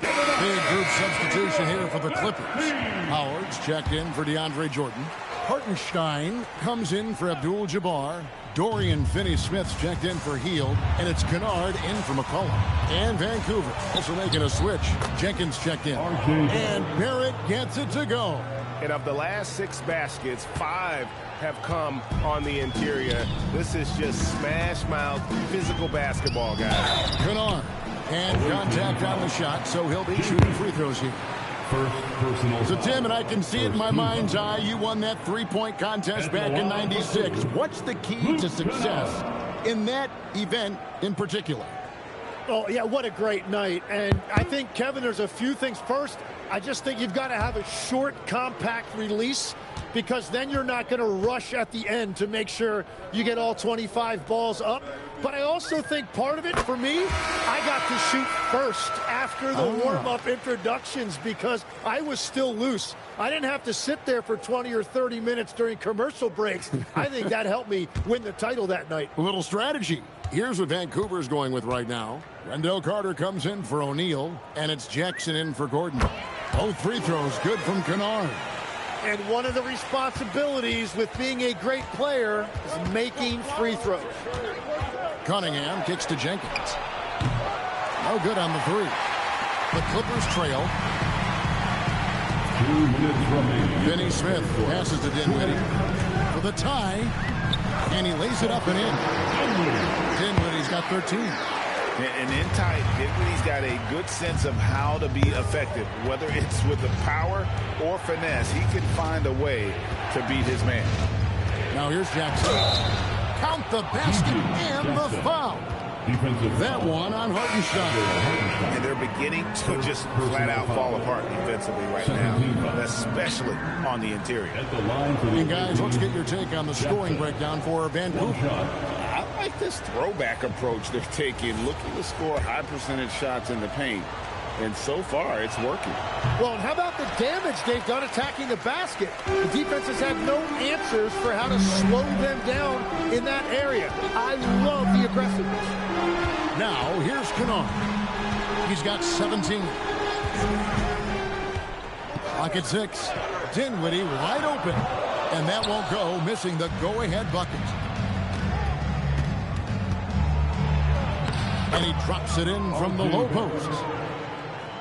Big group substitution here for the Clippers. Howard's checked in for DeAndre Jordan. Hartenstein comes in for Abdul-Jabbar. Dorian Finney-Smith's checked in for Hield. And it's Kennard in for McCollum. And Vancouver also making a switch. Jenkins checked in. And Barrett gets it to go. And of the last 6 baskets, 5 have come on the interior. This is just smash mouth physical basketball, guys. Kennard. And contact on the shot, so he'll be shooting free throws here. So, Tim, and I can see it in my mind's eye, you won that 3-point contest back in '96. What's the key to success in that event in particular? Oh, yeah, what a great night. And I think, Kevin, there's a few things. First, I just think you've got to have a short, compact release, because then you're not going to rush at the end to make sure you get all 25 balls up. But I also think part of it, for me, I got to shoot first after the warm-up introductions because I was still loose. I didn't have to sit there for 20 or 30 minutes during commercial breaks. I think that helped me win the title that night. A little strategy. Here's what Vancouver's going with right now. Wendell Carter comes in for O'Neal, and it's Jackson in for Gordon. Both free throws good from Kennard. And one of the responsibilities with being a great player is making free throws. Cunningham kicks to Jenkins. No good on the 3. The Clippers trail. 2 minutes remaining. Finney-Smith passes to Dinwiddie for the tie. And he lays it up and in. Dinwiddie's got 13. And in tight, Dinwiddie's got a good sense of how to be effective. Whether it's with the power or finesse, he can find a way to beat his man. Now here's Jackson. Count the basket and the foul. That one on Hartenstein. And they're beginning to just flat out fall apart defensively right now, especially on the interior. And guys, let's get your take on the scoring breakdown for Vancouver. I like this throwback approach they're taking, looking to score high percentage shots in the paint. And so far, it's working. Well, and how about the damage they've done attacking the basket? The defense has had no answers for how to slow them down in that area. I love the aggressiveness. Now, here's Kennard. He's got 17. Clock at 6. Dinwiddie wide open. And that won't go, missing the go-ahead bucket. And he drops it in from the low post.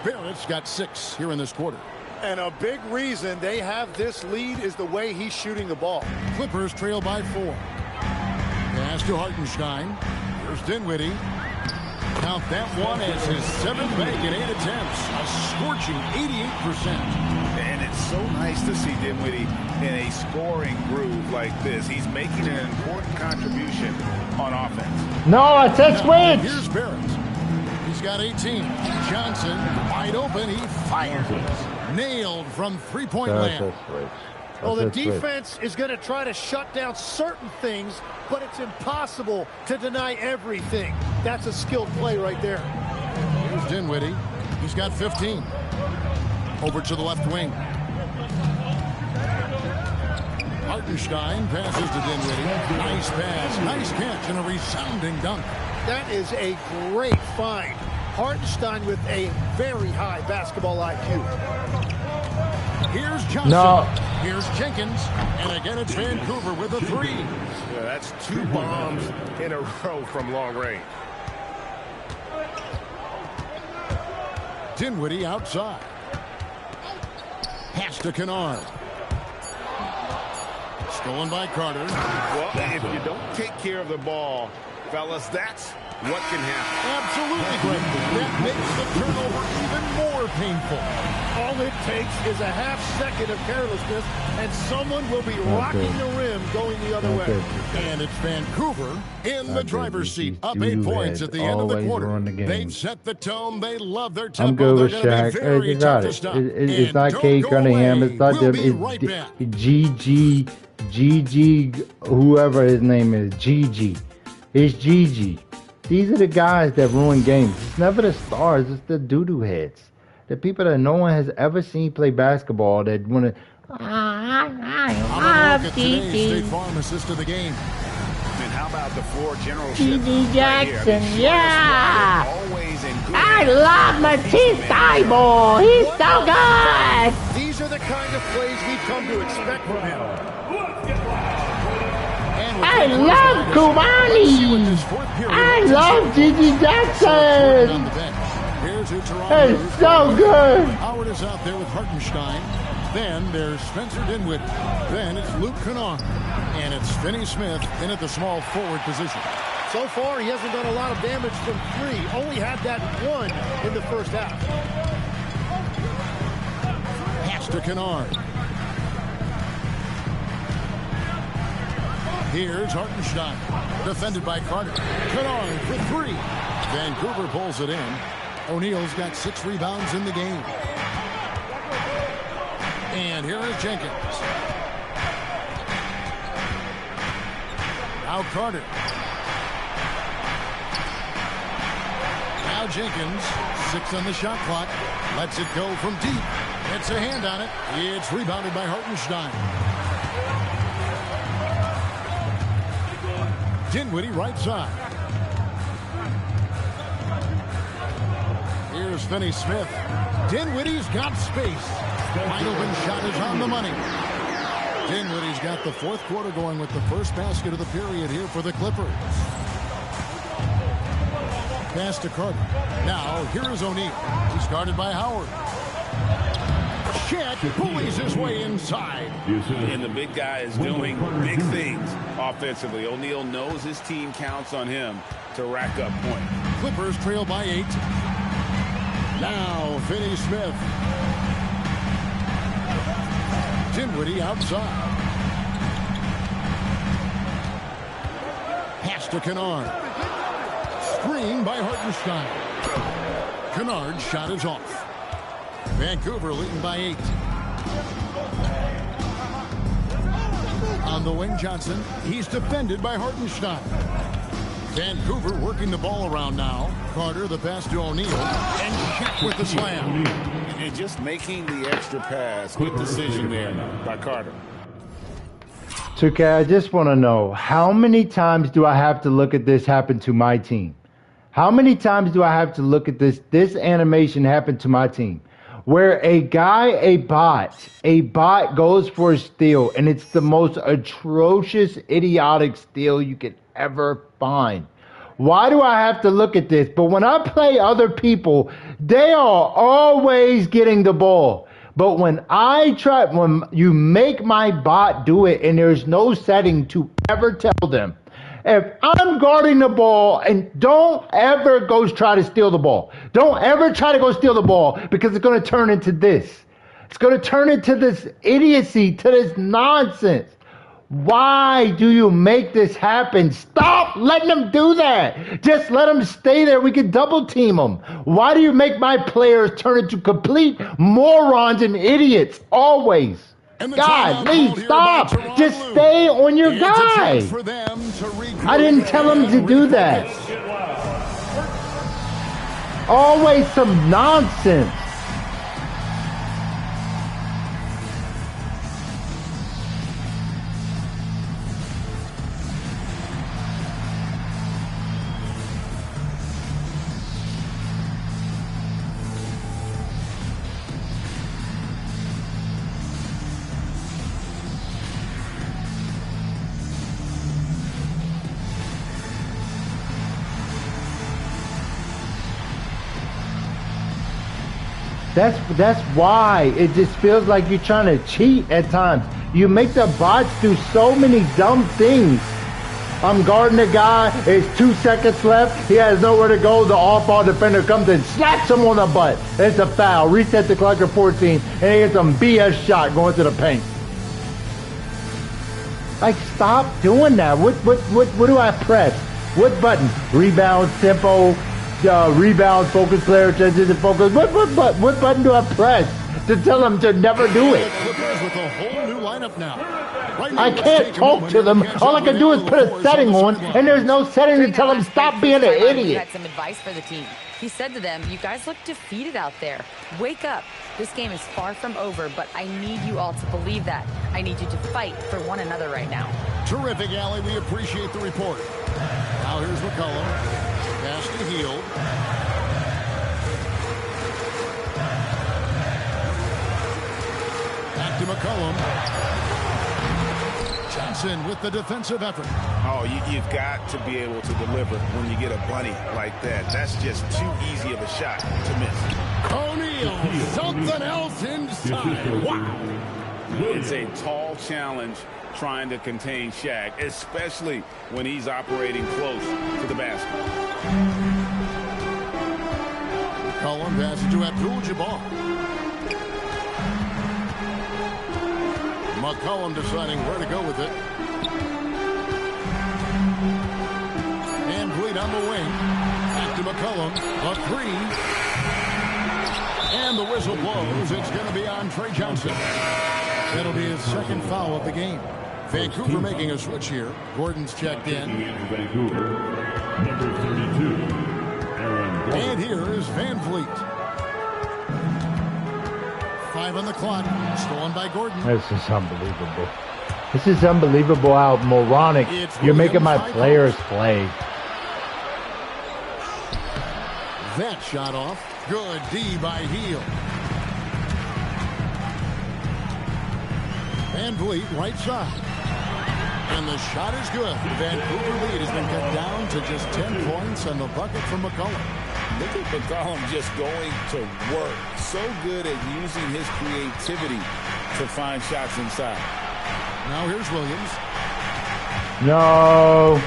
Barrett's got 6 here in this quarter. And a big reason they have this lead is the way he's shooting the ball. Clippers trail by 4. Pass to Hartenstein. Here's Dinwiddie. Count that one as his 7th bank in 8 attempts. A scorching 88%. And it's so nice to see Dinwiddie in a scoring groove like this. He's making an important contribution on offense. No, I said switch. Here's Barrett. He's got 18. Johnson wide open. He fires it. Nailed from three-point land. Well, the defense is going to try to shut down certain things, but it's impossible to deny everything. That's a skilled play right there. Here's Dinwiddie. He's got 15. Over to the left wing. Hartenstein passes to Dinwiddie. Nice pass, nice catch, and a resounding dunk. That is a great find. Hartenstein with a very high basketball IQ. Here's Johnson. No. Here's Jenkins. And again, it's Vancouver with a 3. Yeah, that's 2 bombs in a row from long range. Dinwiddie outside. Pass to Kennard. Stolen by Carter. Well, if you don't take care of the ball, fellas, that's what can happen. Absolutely, Greg. That makes the turnover even more painful. All it takes is a half second of carelessness, and someone will be rocking the rim going the other way. And it's Vancouver in the driver's seat, up 8 points at the end of the quarter. They've set the tone. They love their tempo. I'm good with Shaq. Hey, you got it. It's not Cade Cunningham. It's not them. It's GG, whoever his name is. GG. It's GG. These are the guys that ruin games. It's never the stars. It's the doo-doo heads. The people that no one has ever seen play basketball that want to... I love GG. State Farm assist of the game. And how about the floor general? GG Jackson, right yeah! Always in good I love Matisse Thybulle. He's so good! These are the kind of plays we've come to expect from him. I love Kumani. I love GG Jackson. It's so good. Howard is out there with Hartenstein. Then there's Spencer Dinwiddie. Then it's Luke Kennard. And it's Finney Smith in at the small forward position. So far, he hasn't done a lot of damage from 3. Only had that 1 in the first half. Pass to Kennard. Here's Hartenstein. Defended by Carter. Kennard for 3. Vancouver pulls it in. O'Neal's got 6 rebounds in the game. And here is Jenkins. Now Carter. Now Jenkins. 6 on the shot clock. Lets it go from deep. Gets a hand on it. It's rebounded by Hartenstein. Dinwiddie right side. Here's Finney Smith. Dinwiddie's got space. Wide open shot is on the money. Dinwiddie's got the 4th quarter going with the first basket of the period here for the Clippers. Pass to Carter. Now, here is O'Neal. He's guarded by Howard. Shaq pulleys his way inside. And the big guy is doing big things offensively. O'Neal knows his team counts on him to rack up points. Clippers trail by 8. Now Finney Smith. Dinwiddie outside. Pass to Kennard. Screen by Hartenstein. Kennard's shot is off. Vancouver leading by 8. On the wing, Johnson. He's defended by Hartenstein. Vancouver working the ball around now. Carter, the pass to O'Neal. And Shaq with the slam. And just making the extra pass. Good decision there by Carter. 2K, I just want to know, how many times do I have to look at this happen to my team? How many times do I have to look at this animation happen to my team? Where a bot goes for a steal, and it's the most atrocious, idiotic steal you could ever find. Why do I have to look at this? But when I play other people, they are always getting the ball. But when you make my bot do it, and there's no setting to ever tell them, if I'm guarding the ball, and don't ever go try to steal the ball. Don't ever try to go steal the ball, because it's going to turn into this. It's going to turn into this idiocy, to this nonsense. Why do you make this happen? Stop letting them do that. Just let them stay there. We can double team them. Why do you make my players turn into complete morons and idiots always? God, please stop. Just stay on your guy. I didn't tell him to do that. Always some nonsense. That's why it just feels like you're trying to cheat at times. You make the bots do so many dumb things. I'm guarding the guy. It's 2 seconds left. He has nowhere to go. The off-ball defender comes in, slaps him on the butt. It's a foul. Reset the clock at 14, and he gets some BS shot going to the paint. Like, stop doing that. What do I press? What button? Rebound, tempo. Rebound, focus player, changes in focus. What button do I press to tell them to never do it? With a whole new lineup now. I can't talk to them. All I can do is put a setting on, and there's no setting to tell them stop being an idiot. He had some advice for the team. He said to them, "You guys look defeated out there. Wake up. This game is far from over, but I need you all to believe that. I need you to fight for one another right now." Terrific, Allie. We appreciate the report. Now here's McCollum. Pass to Hield. Back to McCollum. Johnson with the defensive effort. Oh, you've got to be able to deliver when you get a bunny like that. That's just too easy of a shot to miss. O'Neal, something else inside. Wow. It's a tall challenge trying to contain Shaq, especially when he's operating close to the basket. McCollum passes to Abdul-Jabbar. McCollum deciding where to go with it. And Bleed on the wing. Back to McCollum. A three. And the whistle blows. It's going to be on Trey Johnson. That'll be his second foul of the game. Vancouver making a switch here. Gordon's checked in. Vancouver, number 32, Aaron Gordon. And here is Van Vliet. 5 on the clock. Stolen by Gordon. This is unbelievable. This is unbelievable how moronic you're making my players play. That shot off. Good D by Hield. Van Vliet, right side. And the shot is good. The Vancouver lead has been cut down to just 10 points, and the bucket from McCollum. Look at McCollum just going to work. So good at using his creativity to find shots inside. Now here's Williams. No.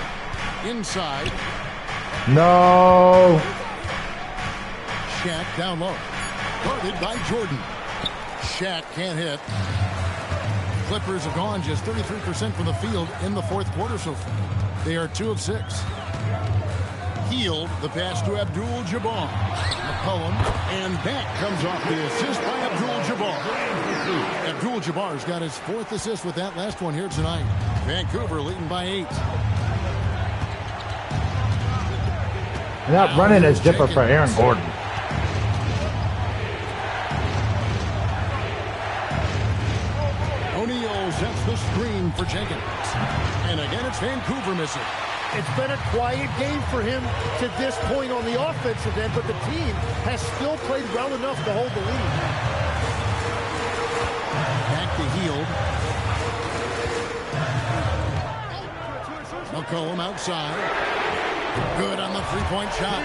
Inside. No. Shaq down low. Guarded by Jordan. Shaq can't hit. Clippers have gone just 33% from the field in the fourth quarter so far. They are 2 of 6. Hield the pass to Abdul-Jabbar. McCollum, and that comes off the assist by Abdul-Jabbar. Abdul-Jabbar's got his 4th assist with that last one here tonight. Vancouver leading by 8. They're not running a zipper for Aaron Gordon. O'Neal sets the screen for Jenkins. And again, it's Vancouver missing. It's been a quiet game for him to this point on the offensive end, but the team has still played well enough to hold the lead. Back to Hield. McCollum outside. Good on the three-point shot.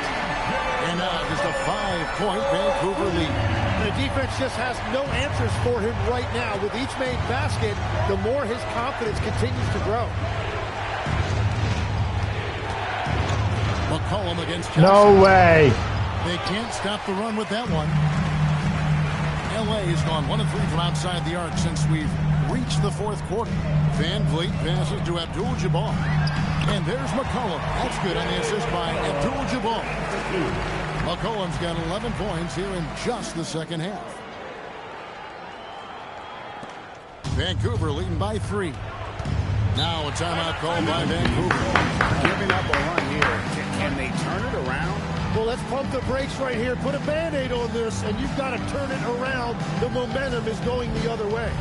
And now just a 5-point Vancouver lead. The defense just has no answers for him right now. With each made basket, the more his confidence continues to grow. McCollum against Johnson. No way. They can't stop the run with that one. LA has gone 1 of 3 from outside the arc since we've reached the fourth quarter. Van Vliet passes to Abdul-Jabbar. And there's McCollum. That's good on the assist by Abdul-Jabbar. McCollum's got 11 points here in just the second half. Vancouver leading by 3. Now a timeout called by Vancouver. Giving up a run here. Can they turn it around? Well, let's pump the brakes right here. Put a Band-Aid on this, and you've got to turn it around. The momentum is going the other way.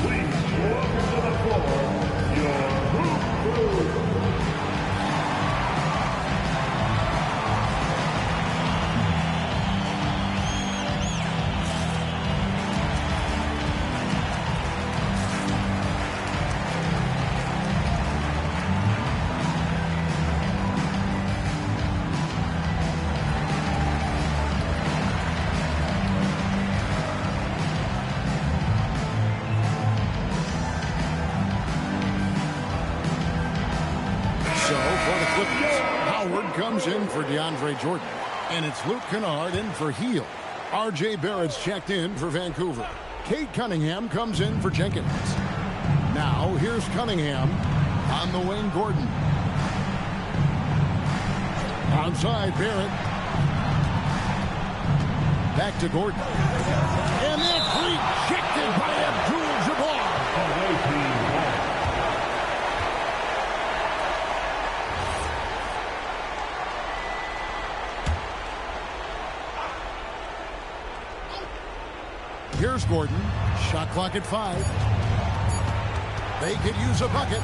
Please welcome to the floor, your Hoop Crew. Comes in for DeAndre Jordan. And it's Luke Kennard in for Hield. R.J. Barrett's checked in for Vancouver. Cade Cunningham comes in for Jenkins. Now here's Cunningham on the wing. Gordon. Outside Barrett. Back to Gordon. And that's rejected by Abdul-Jabbar. Here's Gordon. Shot clock at 5. They could use a bucket.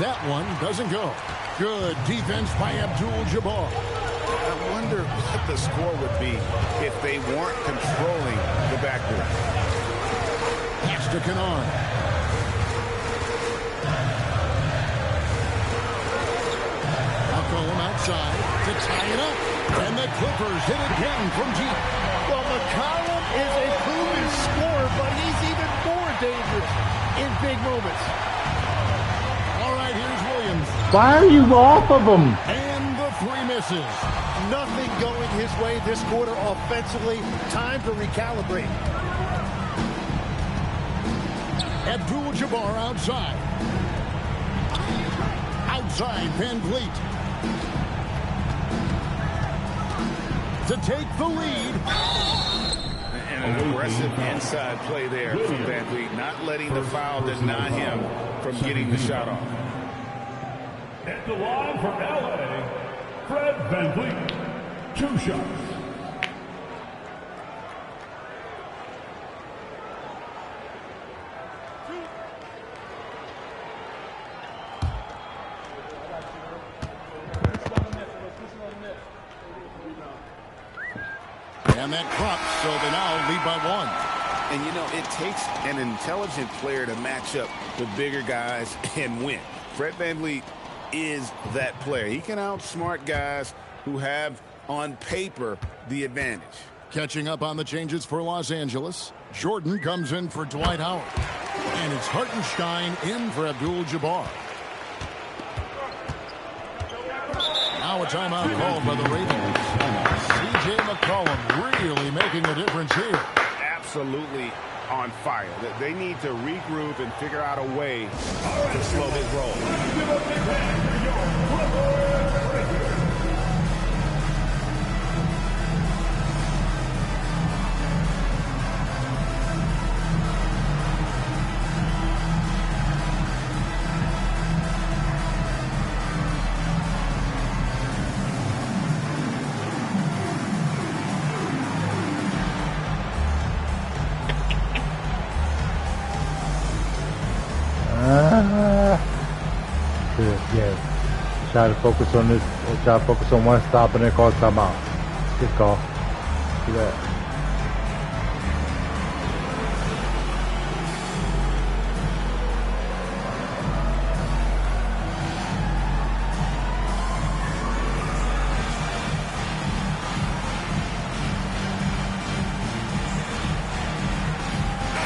That one doesn't go. Good defense by Abdul-Jabbar. I wonder what the score would be if they weren't controlling the backboard. Pass to Kennard. McCollum outside to tie it up. And the Clippers hit again from deep. Well, McCollum is a proven scorer, but he's even more dangerous in big moments. All right, here's Williams. Why are you off of him? And the 3 misses. Nothing going his way this quarter offensively. Time to recalibrate. Abdul-Jabbar outside. Outside Van Vliet. To take the lead. And an aggressive inside play there from Van Vliet, not letting the foul deny him from getting the shot off. At the line for LA, Fred Van Vliet, 2 shots. And that drops, so they now lead by 1. And, you know, it takes an intelligent player to match up with bigger guys and win. Fred Van Vliet is that player. He can outsmart guys who have, on paper, the advantage. Catching up on the changes for Los Angeles. Jordan comes in for Dwight Howard. And it's Hartenstein in for Abdul-Jabbar. Now a timeout called by the Ravens. C.J. McCollum really making a difference here. Absolutely on fire. They need to regroup and figure out a way to slow this roll. Yeah. Try to focus on this. Try to focus on one stop and then call timeout. Good call. See that.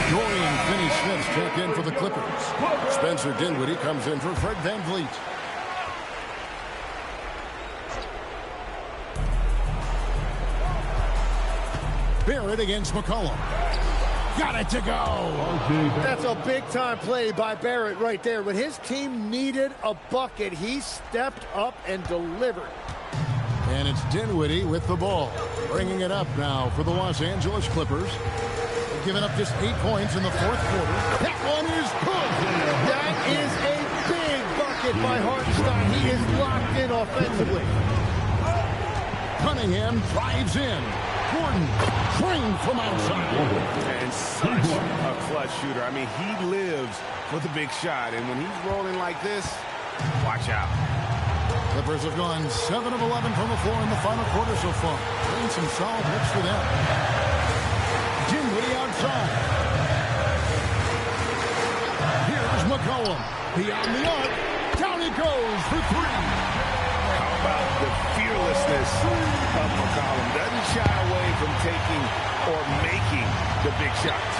Dorian Finney-Smith checked in for the Clippers. Spencer Dinwiddie comes in for Fred VanVleet. Barrett against McCollum. Got it to go. That's a big-time play by Barrett right there. When his team needed a bucket, he stepped up and delivered. And it's Dinwiddie with the ball. Bringing it up now for the Los Angeles Clippers. They've given up just 8 points in the fourth quarter. That one is good. That is a big bucket by Hartenstein. He is locked in offensively. Cunningham drives in. Gordon trained from outside. And such a clutch shooter. I mean, he lives for the big shot. And when he's rolling like this, watch out. Clippers have gone 7 of 11 from the floor in the final quarter so far. Playing some solid hits for them. Dinwiddie outside. Here's McCollum. Beyond the arc. Down he goes for 3. How about the fearlessness of McCollum? Doesn't shy away from taking or making the big shots.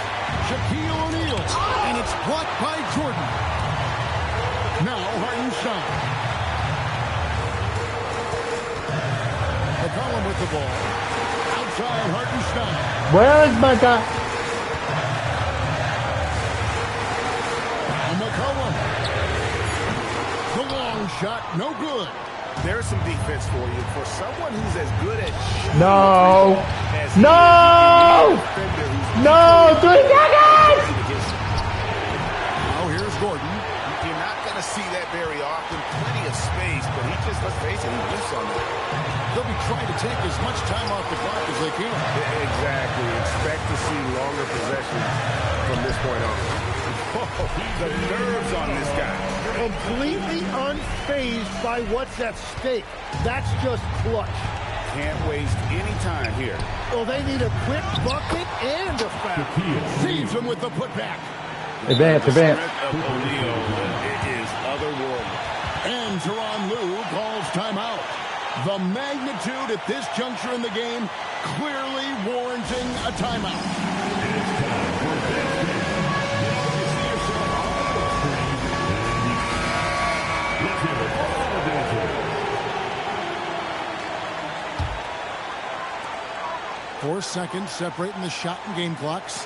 Shaquille O'Neal. And it's blocked by Jordan. Now Hartenstein. McCollum with the ball. Outside Hartenstein. Where is my guy? McCollum. The long shot, no good. There's some defense for you. For someone who's as good at shooting No. as No. No. 3 seconds. Now here's Gordon. You're not going to see that very often. Plenty of space, but he just, let's face it, he whiffs on that. They'll be trying to take as much time off the clock as they can. Exactly. Expect to see longer possessions from this point on. Oh, the nerves on this guy. Completely unfazed by what's at stake. That's just clutch. Can't waste any time here. Well, they need a quick bucket and a foul. Saves him with the putback. Advance. Of O'Neal, it is otherworldly. And Tyronn Lue calls timeout. The magnitude at this juncture in the game clearly warranting a timeout. Four seconds separating the shot and game clocks.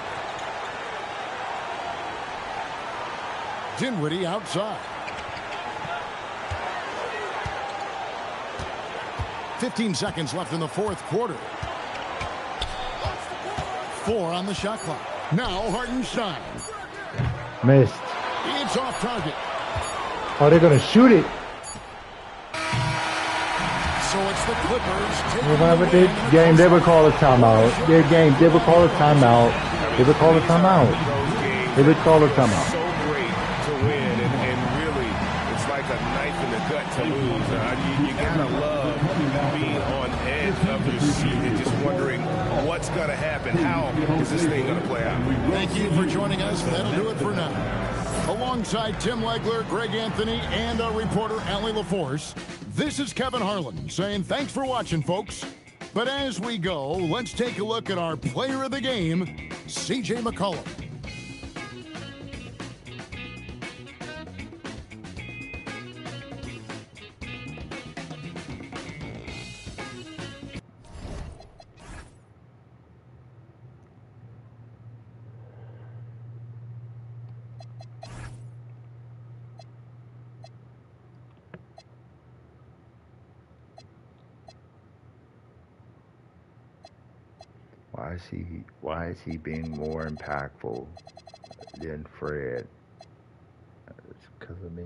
Dinwiddie outside. 15 seconds left in the fourth quarter. 4 on the shot clock. Now Hartenstein. Missed. It's off target. Oh, they're gonna shoot it. So it's the Clippers taking Whatever the they win in a game, they close would call a timeout. Their game, they would call a timeout. They would call a timeout. They would call a timeout. So great to win, and really, it's like a knife in the gut to lose. You gotta love being on edge of your seat and just wondering what's gonna happen. How is this thing gonna play out? Thank you for joining us. That'll do it for now. Alongside Tim Legler, Greg Anthony, and our reporter, Allie LaForce, this is Kevin Harlan saying thanks for watching, folks. But as we go, let's take a look at our player of the game, C.J. McCollum. Why is he being more impactful than Fred? It's because of me.